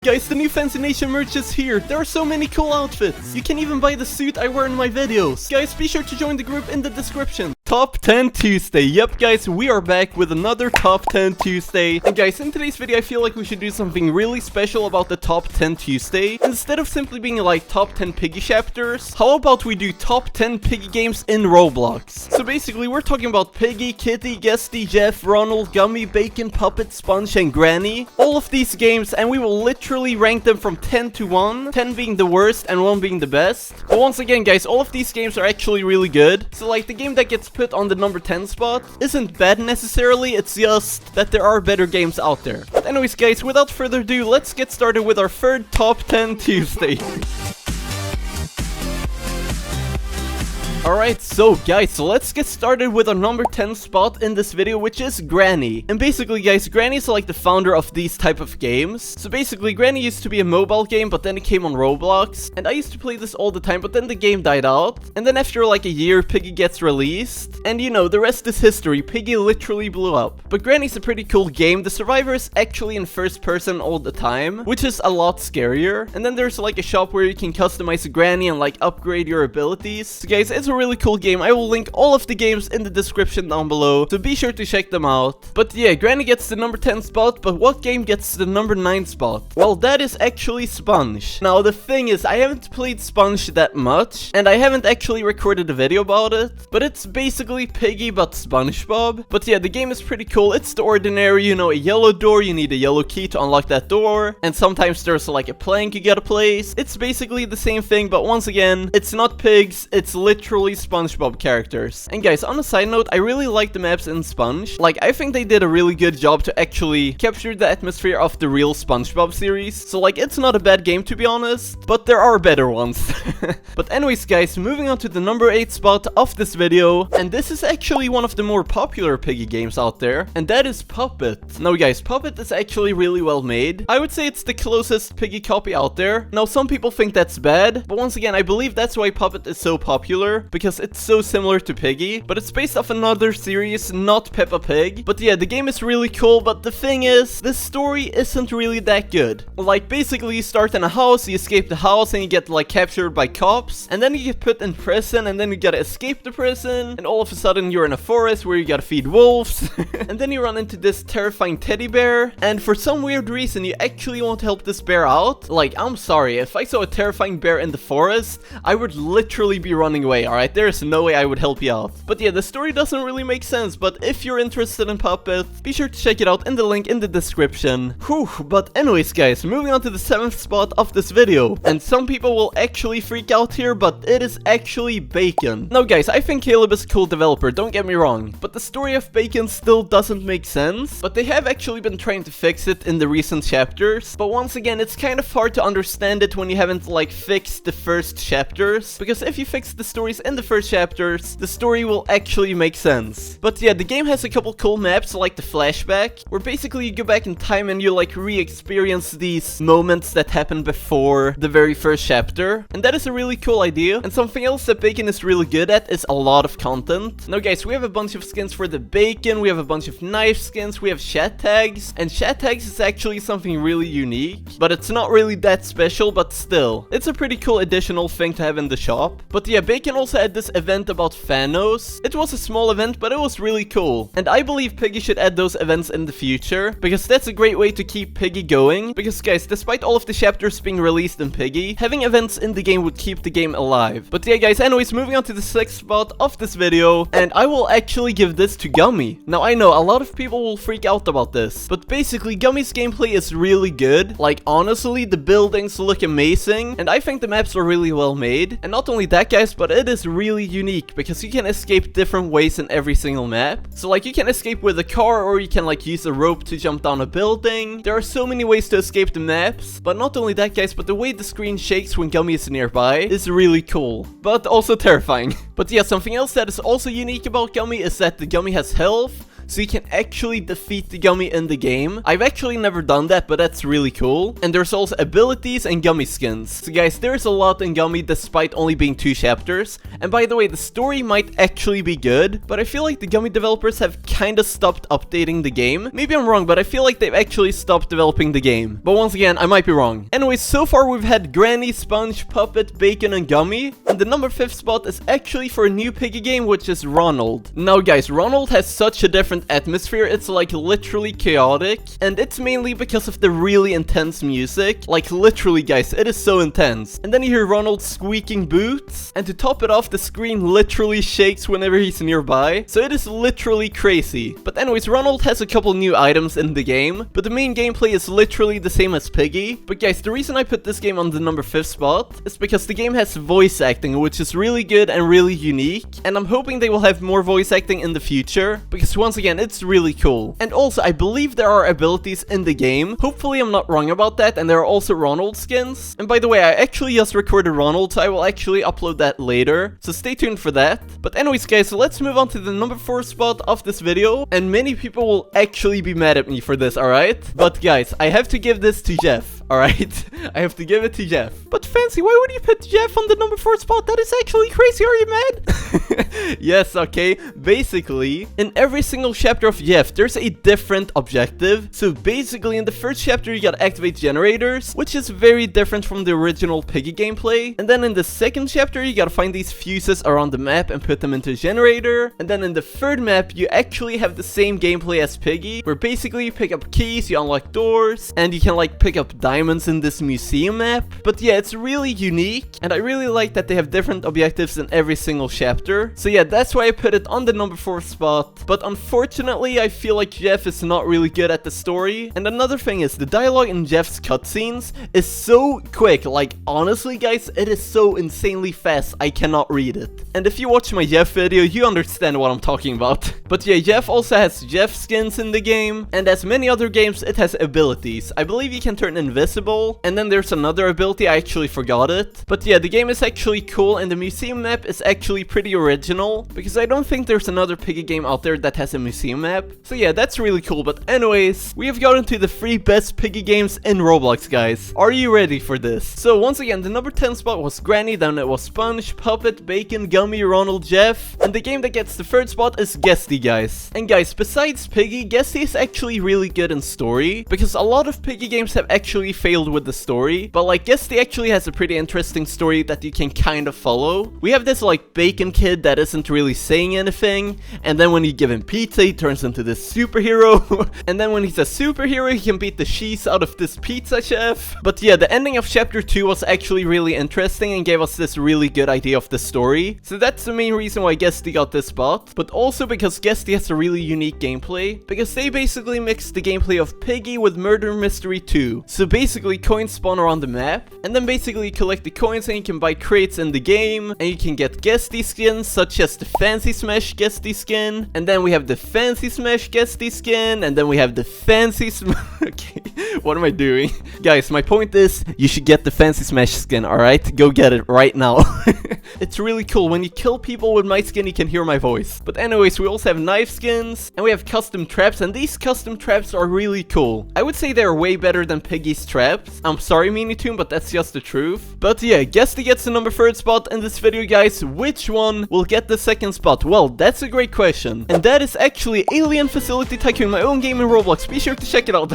Guys, the new Fancy Nation merch is here. There are so many cool outfits. You can even buy the suit I wear in my videos. Guys, be sure to join the group in the description. Top 10 Tuesday. Yep, guys, we are back with another Top 10 Tuesday. And guys, in today's video, I feel like we should do something really special about the Top 10 Tuesday. Instead of simply being like Top 10 Piggy chapters, how about we do Top 10 Piggy games in Roblox? So basically, we're talking about Piggy, Kitty, Guesty, Jeff, Ronald, Gummy, Bacon, Puppet, Sponge, and Granny. All of these games, and we will literally rank them from 10 to 1. 10 being the worst and 1 being the best. But once again, guys, all of these games are actually really good. So like the game that gets put on the number 10 spot isn't bad necessarily, it's just that there are better games out there. But anyways, guys, without further ado, let's get started with our third Top 10 Tuesday. Alright, so guys, let's get started with our number 10 spot in this video, which is Granny. And basically, guys, Granny is like the founder of these type of games. So basically, Granny used to be a mobile game, but then it came on Roblox. And I used to play this all the time, but then the game died out. And then after like a year, Piggy gets released. And you know, the rest is history. Piggy literally blew up. But Granny's a pretty cool game. The survivor is actually in first person all the time, which is a lot scarier. And then there's like a shop where you can customize Granny and like upgrade your abilities. So guys, it's a really cool game. I will link all of the games in the description down below, so be sure to check them out. But yeah, Granny gets the number 10 spot, but what game gets the number 9 spot? Well, that is actually Sponge. Now, the thing is, I haven't played Sponge that much, and I haven't actually recorded a video about it, but it's basically Piggy but SpongeBob. But yeah, the game is pretty cool. It's the ordinary, you know, a yellow door, you need a yellow key to unlock that door, and sometimes there's like a plank you gotta place. It's basically the same thing, but once again, it's not pigs, it's literally SpongeBob characters. And guys, on a side note, I really like the maps in Sponge. Like, I think they did a really good job to actually capture the atmosphere of the real SpongeBob series. So like, it's not a bad game to be honest, but there are better ones. But anyways, guys, moving on to the number 8 spot of this video, and this is actually one of the more popular Piggy games out there, and that is Puppet. Now guys, Puppet is actually really well made. I would say it's the closest Piggy copy out there. Now some people think that's bad, but once again, I believe that's why Puppet is so popular, because it's so similar to Piggy, but it's based off another series, not Peppa Pig. But yeah, the game is really cool, but the thing is, the story isn't really that good. Like, basically, you start in a house, you escape the house, and you get like captured by cops, and then you get put in prison, and then you gotta escape the prison, and all of a sudden you're in a forest where you gotta feed wolves, and then you run into this terrifying teddy bear, and for some weird reason, you actually want to help this bear out. Like, I'm sorry, if I saw a terrifying bear in the forest, I would literally be running away, alright? There's no way I would help you out. But yeah, the story doesn't really make sense, but if you're interested in Puppet, be sure to check it out in the link in the description. Whew, but anyways, guys, moving on to the 7th spot of this video. And some people will actually freak out here, but it is actually Bacon. Now guys, I think Caleb is a cool developer, don't get me wrong, but the story of Bacon still doesn't make sense. But they have actually been trying to fix it in the recent chapters. But once again, it's kind of hard to understand it when you haven't like fixed the first chapters, because if you fix the stories in the first chapters, the story will actually make sense. But yeah, the game has a couple cool maps like the flashback, where basically you go back in time and you like re-experience these moments that happened before the very first chapter. And that is a really cool idea. And something else that Bacon is really good at is a lot of content. Now guys, we have a bunch of skins for the Bacon, we have a bunch of knife skins, we have chat tags, and chat tags is actually something really unique, but it's not really that special, but still, it's a pretty cool additional thing to have in the shop. But yeah, Bacon also had this event about Thanos. It was a small event, but it was really cool. And I believe Piggy should add those events in the future, because that's a great way to keep Piggy going. Because guys, despite all of the chapters being released in Piggy, having events in the game would keep the game alive. But yeah guys, anyways, moving on to the 6th spot of this video, and I will actually give this to Gummy. Now I know a lot of people will freak out about this, but basically Gummy's gameplay is really good. Like, honestly, the buildings look amazing, and I think the maps are really well made. And not only that guys, but it is really unique because you can escape different ways in every single map. So like, you can escape with a car, or you can like use a rope to jump down a building. There are so many ways to escape the maps. But not only that guys, but the way the screen shakes when Gummy is nearby is really cool, but also terrifying. But yeah, something else that is also unique about Gummy is that the Gummy has health. so you can actually defeat the Gummy in the game. I've actually never done that, but that's really cool. And there's also abilities and Gummy skins. So guys, there's a lot in Gummy despite only being 2 chapters. And by the way, the story might actually be good, but I feel like the Gummy developers have kinda stopped updating the game. Maybe I'm wrong, but I feel like they've actually stopped developing the game. But once again, I might be wrong. Anyways, so far we've had Granny, Sponge, Puppet, Bacon, and Gummy. And the number 5th spot is actually for a new Piggy game, which is RONALD. Now guys, RONALD has such a different atmosphere. It's like literally chaotic. And it's mainly because of the really intense music. Like literally guys, it is so intense. And then you hear RONALD squeaking boots. And to top it off, the screen literally shakes whenever he's nearby. So it is literally crazy. But anyways, RONALD has a couple new items in the game. But the main gameplay is literally the same as Piggy. But guys, the reason I put this game on the number 5th spot is because the game has voice acting, which is really good and really unique. And I'm hoping they will have more voice acting in the future, because once again, it's really cool. And also, I believe there are abilities in the game. Hopefully I'm not wrong about that, and there are also RONALD skins. And by the way, I actually just recorded RONALD, so I will actually upload that later. So stay tuned for that. But anyways guys, let's move on to the number 4 spot of this video. And many people will actually be mad at me for this, alright? But guys, I have to give this to Jeff. Alright, I have to give it to Jeff. But Fancy, why would you put Jeff on the number 4 spot? That is actually crazy, are you mad? Yes, okay. Basically, in every single chapter of Jeff, there's a different objective. So basically, in the first chapter, you gotta activate generators, which is very different from the original Piggy gameplay. And then in the second chapter, you gotta find these fuses around the map and put them into a generator. And then in the third map, you actually have the same gameplay as Piggy, where basically you pick up keys, you unlock doors, and you can like pick up diamonds in this museum map. But yeah, it's really unique, and I really like that they have different objectives in every single chapter. So yeah, that's why I put it on the number 4 spot. But unfortunately, I feel like Jeff is not really good at the story. And another thing is, the dialogue in Jeff's cutscenes is so quick. Like, honestly guys, it is so insanely fast, I cannot read it. And if you watch my Jeff video, you understand what I'm talking about. But yeah, Jeff also has Jeff skins in the game, and as many other games, it has abilities. I believe you can turn invisible, and then there's another ability, I actually forgot it. But yeah, the game is actually cool, and the museum map is actually pretty original, because I don't think there's another Piggy game out there that has a museum map. So yeah, that's really cool. But anyways, we have gotten to the 3 best Piggy games in Roblox, guys. Are you ready for this? So once again, the number 10 spot was Granny, then it was Sponge, Puppet, Bacon, Gummy, RONALD, Jeff, and the game that gets the 3rd spot is GUESTY, guys. And guys, besides Piggy, GUESTY is actually really good in story, because a lot of Piggy games have actually failed with the story, but like GUESTY actually has a pretty interesting story that you can kind of follow. We have this like Bacon kid that isn't really saying anything, and then when you give him pizza, he turns into this superhero, and then when he's a superhero, he can beat the cheese out of this pizza chef. But yeah, the ending of chapter 2 was actually really interesting and gave us this really good idea of the story. So that's the main reason why GUESTY got this spot, but also because GUESTY has a really unique gameplay, because they basically mixed the gameplay of Piggy with Murder Mystery 2. So basically, coins spawn around the map, and then basically you collect the coins and you can buy crates in the game, and you can get GUESTY skins such as the FancySmash GUESTY skin, and then we have the FancySmash GUESTY skin, and then we have the okay, what am I doing? Guys, my point is, you should get the FancySmash skin, alright? Go get it right now. It's really cool. When you kill people with my skin, you can hear my voice. But anyways, we also have knife skins, and we have custom traps, and these custom traps are really cool. I would say they're way better than Piggy's traps. I'm sorry, Minitoon, but that's just the truth. But yeah, GUESTY gets the number 3rd spot in this video, guys. Which one will get the 2nd spot? Well, that's a great question. And that is actually Alien Facility Tycoon, my own game in Roblox. Be sure to check it out.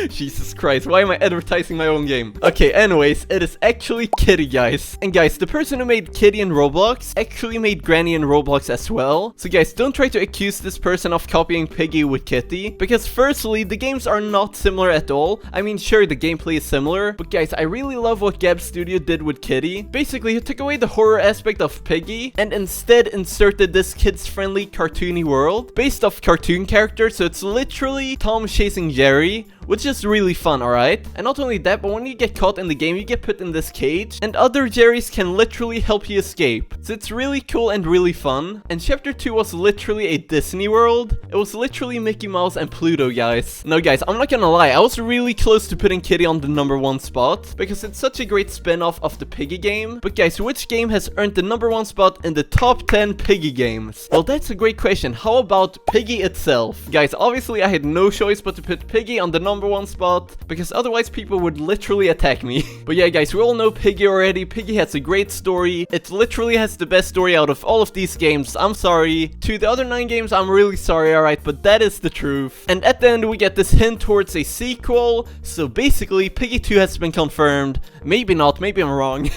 Jesus Christ, why am I advertising my own game? Okay, anyways, it is actually Kitty, guys. And guys, the person who made Kitty in Roblox actually made Granny in Roblox as well. So guys, don't try to accuse this person of copying Piggy with Kitty, because firstly, the games are not similar at all. I mean, sure, the gameplay is similar, but guys, I really love what Gab Studio did with Kitty. Basically, he took away the horror aspect of Piggy and instead inserted this kids-friendly cartoony world based off cartoon characters. So it's literally Tom chasing Jerry, which is really fun, alright? And not only that, but when you get caught in the game, you get put in this cage, and other Jerrys can literally help you escape. So it's really cool and really fun. And chapter 2 was literally a Disney World. It was literally Mickey Mouse and Pluto, guys. No, guys, I'm not gonna lie, I was really close to putting Kitty on the #1 spot, because it's such a great spin-off of the Piggy game. But guys, which game has earned the #1 spot in the top 10 Piggy games? Well, that's a great question. How about Piggy itself? Guys, obviously I had no choice but to put Piggy on the #1 spot, because otherwise people would literally attack me. But yeah, guys, we all know Piggy already. Piggy has a great story. It literally has the best story out of all of these games. I'm sorry. To the other 9 games, I'm really sorry, alright, but that is the truth. And at the end, we get this hint towards a sequel. So basically, Piggy 2 has been confirmed. Maybe not, maybe I'm wrong.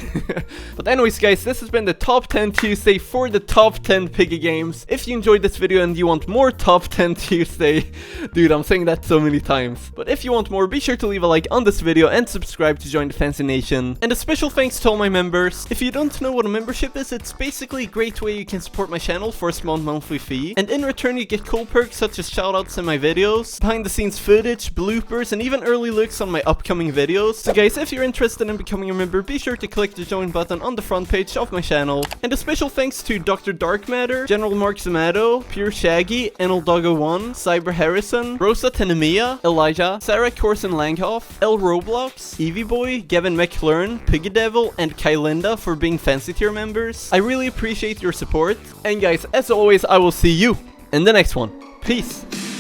But anyways, guys, this has been the top 10 Tuesday for the top 10 Piggy games. If you enjoyed this video and you want more top 10 Tuesday, dude, I'm saying that so many times. But if you want more, be sure to leave a like on this video and subscribe to join the Fancy Nation. And a special thanks to all my members. If you don't know what a membership is, it's basically a great way you can support my channel for a small monthly fee. And in return, you get cool perks such as shoutouts in my videos, behind the scenes footage, bloopers, and even early looks on my upcoming videos. So guys, if you're interested in becoming a member, be sure to click the join button on the front page of my channel. And a special thanks to Dr. Dark Matter, General Mark Zamato, Pure Shaggy, Enel Doggo 1, Cyber Harrison, Rosa Tenemia, Elijah, Sarah Corson Langhoff, L Roblox, Evie Boy, Gavin McLearn, Piggy Devil, and Kylinda for being Fancy tier members. I really appreciate your support. And guys, as always, I will see you in the next one. Peace.